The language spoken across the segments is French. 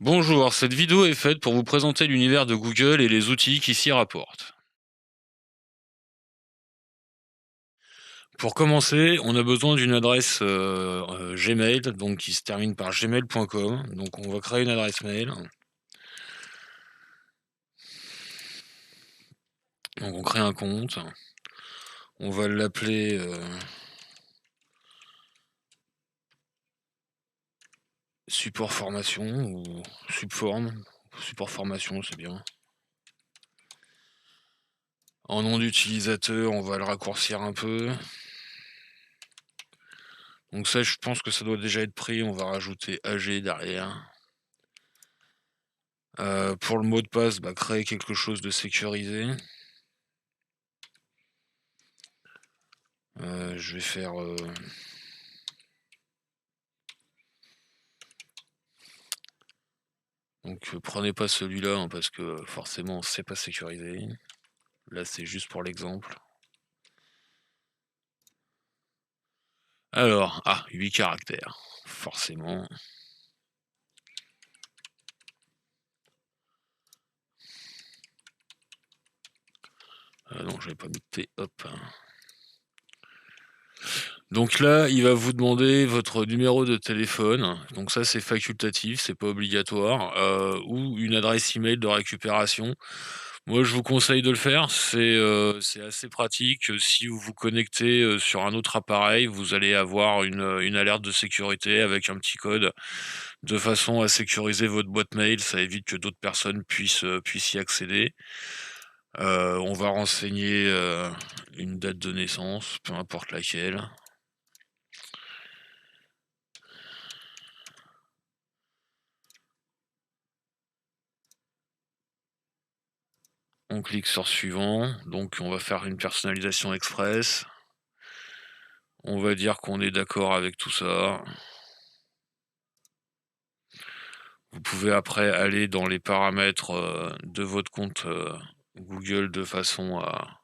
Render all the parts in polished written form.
Bonjour, cette vidéo est faite pour vous présenter l'univers de Google et les outils qui s'y rapportent. Pour commencer, on a besoin d'une adresse Gmail, donc qui se termine par gmail.com. Donc on va créer une adresse mail. Donc on crée un compte. On va l'appeler support formation ou subform. Support formation, c'est bien. En nom d'utilisateur, on va le raccourcir un peu. Donc ça, je pense que ça doit déjà être pris. On va rajouter AG derrière. Pour le mot de passe, créer quelque chose de sécurisé. Je vais faire donc prenez pas celui-là hein, parce que forcément c'est pas sécurisé. Là c'est juste pour l'exemple. Alors, 8 caractères, forcément. Non, j'avais pas mis de T, hop. Donc là, il va vous demander votre numéro de téléphone. Donc ça, c'est facultatif, c'est pas obligatoire. Ou une adresse email de récupération. Moi, je vous conseille de le faire. C'est assez pratique. Si vous vous connectez sur un autre appareil, vous allez avoir une alerte de sécurité avec un petit code de façon à sécuriser votre boîte mail. Ça évite que d'autres personnes puissent y accéder. On va renseigner une date de naissance, peu importe laquelle. On clique sur suivant, donc on va faire une personnalisation express. On va dire qu'on est d'accord avec tout ça. Vous pouvez après aller dans les paramètres de votre compte Google de façon à...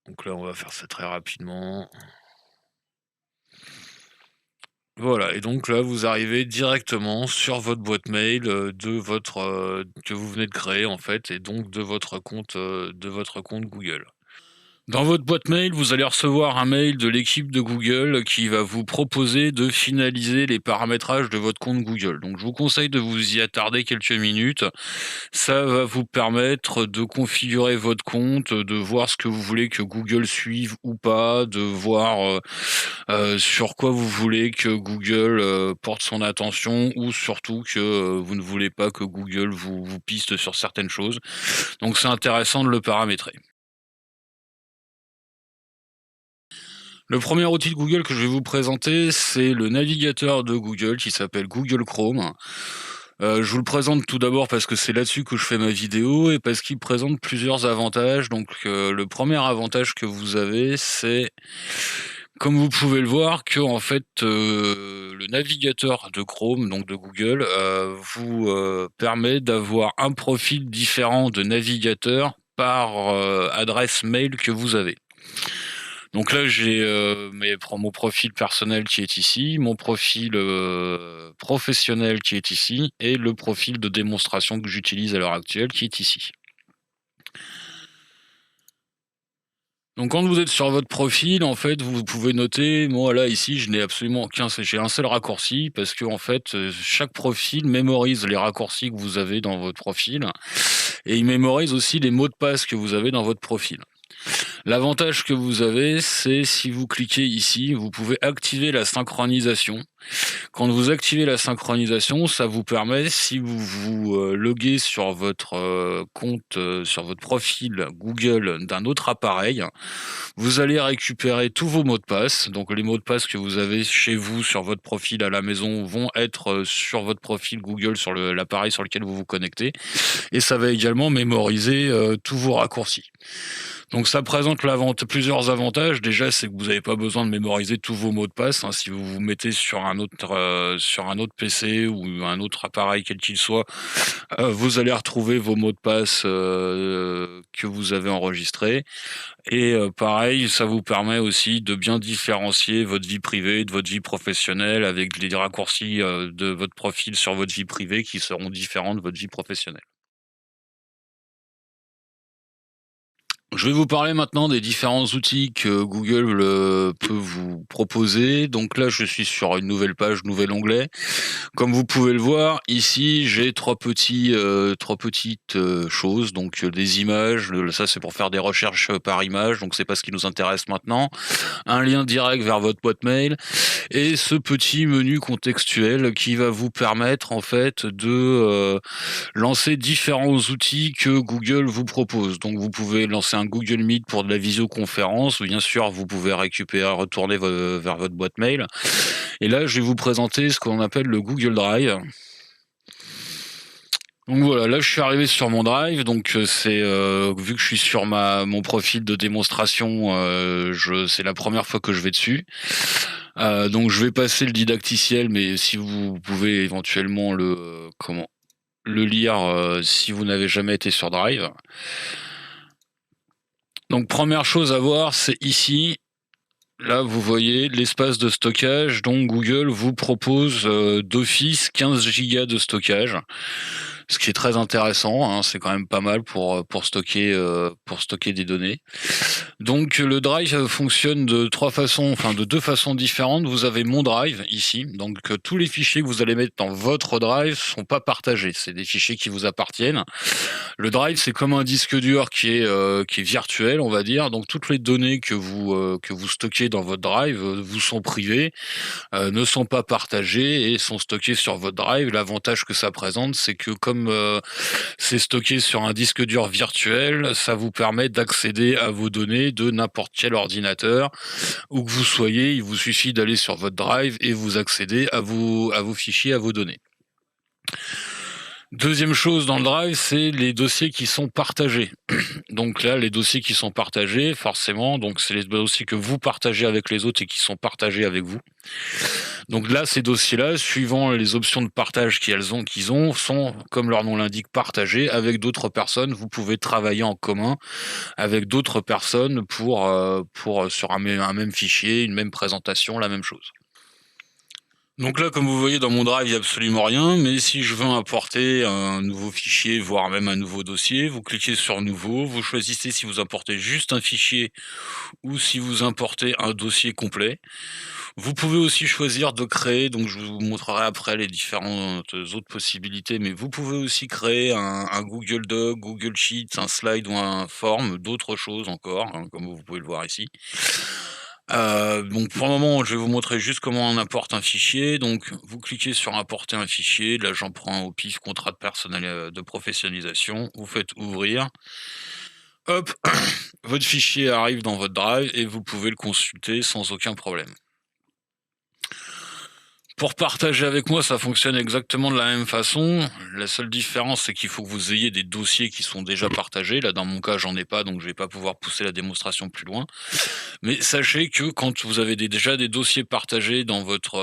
Donc là, on va faire ça très rapidement. Voilà, et donc là, vous arrivez directement sur votre boîte mail que vous venez de créer en fait, et donc de votre compte Google. Dans votre boîte mail, vous allez recevoir un mail de l'équipe de Google qui va vous proposer de finaliser les paramétrages de votre compte Google. Donc je vous conseille de vous y attarder quelques minutes. Ça va vous permettre de configurer votre compte, de voir ce que vous voulez que Google suive ou pas, de voir sur quoi vous voulez que Google porte son attention, ou surtout que vous ne voulez pas que Google vous piste sur certaines choses. Donc c'est intéressant de le paramétrer. Le premier outil de Google que je vais vous présenter, c'est le navigateur de Google qui s'appelle Google Chrome. Je vous le présente tout d'abord parce que c'est là-dessus que je fais ma vidéo et parce qu'il présente plusieurs avantages. Donc le premier avantage que vous avez, c'est, comme vous pouvez le voir, que en fait le navigateur de Chrome, donc de Google, vous permet d'avoir un profil différent de navigateur par adresse mail que vous avez. Donc là, j'ai mon profil personnel qui est ici, mon profil professionnel qui est ici, et le profil de démonstration que j'utilise à l'heure actuelle qui est ici. Donc quand vous êtes sur votre profil, en fait, vous pouvez noter, moi là ici, je n'ai absolument j'ai un seul raccourci parce que en fait, chaque profil mémorise les raccourcis que vous avez dans votre profil, et il mémorise aussi les mots de passe que vous avez dans votre profil. L'avantage que vous avez, c'est si vous cliquez ici, vous pouvez activer la synchronisation. Quand vous activez la synchronisation, ça vous permet, si vous vous loguez sur votre compte, sur votre profil Google d'un autre appareil, vous allez récupérer tous vos mots de passe. Donc les mots de passe que vous avez chez vous sur votre profil à la maison vont être sur votre profil Google sur l'appareil sur lequel vous vous connectez. Et ça va également mémoriser tous vos raccourcis. Donc ça présente plusieurs avantages. Déjà, c'est que vous n'avez pas besoin de mémoriser tous vos mots de passe. Si vous vous mettez sur un sur un autre PC ou un autre appareil quel qu'il soit, vous allez retrouver vos mots de passe que vous avez enregistrés. Et pareil, ça vous permet aussi de bien différencier votre vie privée de votre vie professionnelle avec les raccourcis de votre profil sur votre vie privée qui seront différents de votre vie professionnelle. Je vais vous parler maintenant des différents outils que Google peut vous proposer. Donc là, je suis sur une nouvelle page, nouvel onglet. Comme vous pouvez le voir, ici, j'ai trois petites choses. Donc des images, ça c'est pour faire des recherches par image, donc c'est pas ce qui nous intéresse maintenant. Un lien direct vers votre boîte mail et ce petit menu contextuel qui va vous permettre en fait de lancer différents outils que Google vous propose. Donc vous pouvez lancer un Google Meet pour de la visioconférence. Bien sûr, vous pouvez retourner vers votre boîte mail. Et là, je vais vous présenter ce qu'on appelle le Google Drive. Donc voilà, là je suis arrivé sur mon Drive, donc c'est vu que je suis sur mon profil de démonstration, c'est la première fois que je vais dessus. Donc je vais passer le didacticiel, mais si vous pouvez éventuellement le lire si vous n'avez jamais été sur Drive. Donc première chose à voir, c'est ici. Là, vous voyez l'espace de stockage. Donc Google vous propose d'office 15 Go de stockage. Ce qui est très intéressant, hein, c'est quand même pas mal pour stocker des données. Donc le Drive fonctionne de deux façons différentes. Vous avez mon Drive ici, donc tous les fichiers que vous allez mettre dans votre Drive sont pas partagés, c'est des fichiers qui vous appartiennent. Le Drive, c'est comme un disque dur qui est virtuel, on va dire. Donc toutes les données que vous stockez dans votre Drive vous sont privées, ne sont pas partagées et sont stockées sur votre Drive. L'avantage que ça présente, c'est que comme c'est stocké sur un disque dur virtuel, ça vous permet d'accéder à vos données de n'importe quel ordinateur. Où que vous soyez, il vous suffit d'aller sur votre Drive et vous accéder à vos fichiers, à vos données. Deuxième chose dans le Drive, c'est les dossiers qui sont partagés. Donc là, les dossiers qui sont partagés, forcément, donc c'est les dossiers que vous partagez avec les autres et qui sont partagés avec vous. Donc là, ces dossiers-là, suivant les options de partage qu'ils ont, sont, comme leur nom l'indique, partagés avec d'autres personnes. Vous pouvez travailler en commun avec d'autres personnes pour sur un même fichier, une même présentation, la même chose. Donc là, comme vous voyez, dans mon Drive, il n'y a absolument rien, mais si je veux importer un nouveau fichier, voire même un nouveau dossier, vous cliquez sur Nouveau, vous choisissez si vous importez juste un fichier ou si vous importez un dossier complet. Vous pouvez aussi choisir de créer, donc je vous montrerai après les différentes autres possibilités, mais vous pouvez aussi créer un Google Doc, Google Sheets, un slide ou un form, d'autres choses encore, hein, comme vous pouvez le voir ici. Donc pour le moment, je vais vous montrer juste comment on importe un fichier. Donc vous cliquez sur importer un fichier. Là, j'en prends au pif contrat de professionnalisation. Vous faites ouvrir. Hop, votre fichier arrive dans votre Drive et vous pouvez le consulter sans aucun problème. Pour partager avec moi, ça fonctionne exactement de la même façon. La seule différence, c'est qu'il faut que vous ayez des dossiers qui sont déjà partagés. Là, dans mon cas, j'en ai pas, donc je vais pas pouvoir pousser la démonstration plus loin. Mais sachez que quand vous avez déjà des dossiers partagés dans votre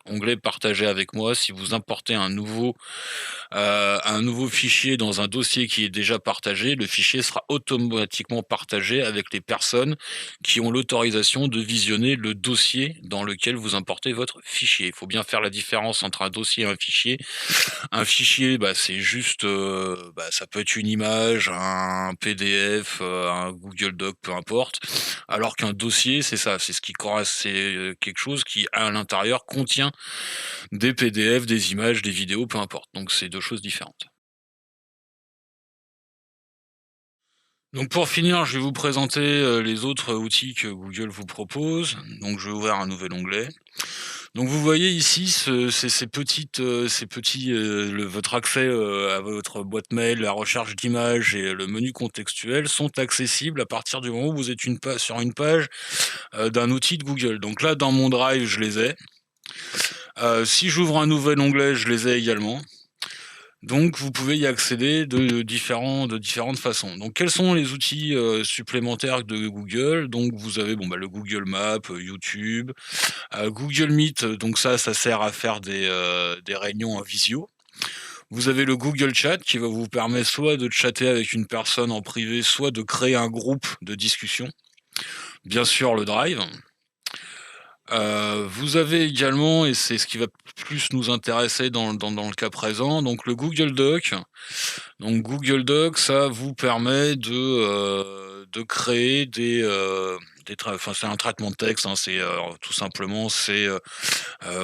onglet partagé avec moi, si vous importez un nouveau fichier dans un dossier qui est déjà partagé, le fichier sera automatiquement partagé avec les personnes qui ont l'autorisation de visionner le dossier dans lequel vous importez votre fichier. Il faut bien faire la différence entre un dossier et un fichier. Un fichier, c'est juste, ça peut être une image, un PDF, un Google Doc, peu importe. Alors qu'un dossier, c'est ça, c'est quelque chose qui à l'intérieur contient des PDF, des images, des vidéos, peu importe. Donc c'est deux choses différentes. Donc pour finir, je vais vous présenter les autres outils que Google vous propose. Donc je vais ouvrir un nouvel onglet. Donc vous voyez ici votre accès à votre boîte mail, la recherche d'images et le menu contextuel sont accessibles à partir du moment où vous êtes sur une page d'un outil de Google. Donc là, dans mon Drive, je les ai. Si j'ouvre un nouvel onglet, je les ai également. Donc vous pouvez y accéder de différentes façons. Donc quels sont les outils, supplémentaires de Google? Donc vous avez, bon, bah, le Google Maps, YouTube, Google Meet, donc ça sert à faire des réunions en visio. Vous avez le Google Chat qui va vous permettre soit de chatter avec une personne en privé, soit de créer un groupe de discussion. Bien sûr, le Drive. Vous avez également, et c'est ce qui va plus nous intéresser dans le cas présent, donc le Google Doc. Donc Google Doc, ça vous permet de créer enfin, c'est un traitement de texte, hein, tout simplement,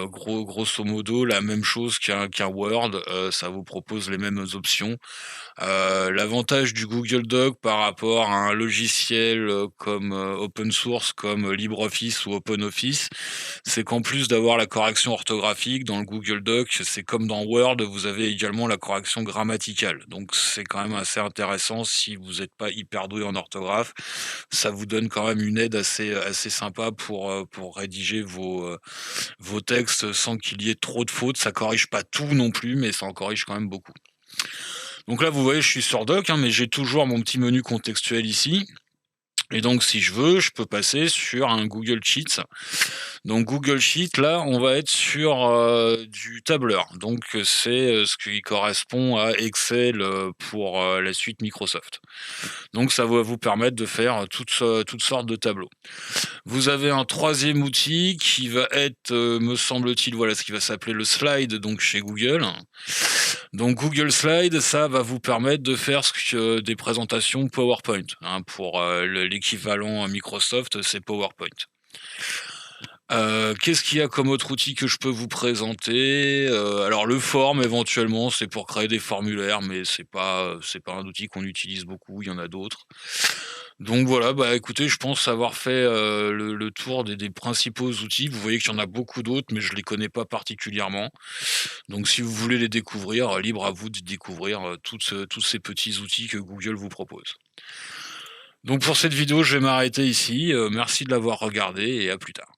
grosso modo la même chose qu'un Word, ça vous propose les mêmes options. L'avantage du Google Doc par rapport à un logiciel, comme, open source comme, LibreOffice ou OpenOffice, c'est qu'en plus d'avoir la correction orthographique dans le Google Doc, c'est comme dans Word, vous avez également la correction grammaticale. Donc c'est quand même assez intéressant si vous n'êtes pas hyper doué en orthographe. Ça vous donne quand même une aide assez sympa pour rédiger vos textes sans qu'il y ait trop de fautes. Ça corrige pas tout non plus, mais ça en corrige quand même beaucoup. Donc là, vous voyez, je suis sur Doc, hein, mais j'ai toujours mon petit menu contextuel ici. Et donc, si je veux, je peux passer sur un Google Sheets. Donc, Google Sheets, là, on va être sur du tableur. Donc, c'est ce qui correspond à Excel pour la suite Microsoft. Donc, ça va vous permettre de faire toutes sortes de tableaux. Vous avez un troisième outil qui va être, me semble-t-il, voilà, ce qui va s'appeler le slide, donc chez Google. Donc Google Slide, ça va vous permettre de faire des présentations PowerPoint, hein, pour l'équivalent à Microsoft, c'est PowerPoint. Qu'est-ce qu'il y a comme autre outil que je peux vous présenter? Alors le form éventuellement, c'est pour créer des formulaires, mais c'est pas un outil qu'on utilise beaucoup, il y en a d'autres. Donc voilà, bah, écoutez, je pense avoir fait, le tour des principaux outils. Vous voyez qu'il y en a beaucoup d'autres, mais je les connais pas particulièrement. Donc si vous voulez les découvrir, libre à vous de découvrir, tous ces petits outils que Google vous propose. Donc pour cette vidéo, je vais m'arrêter ici, merci de l'avoir regardée et à plus tard.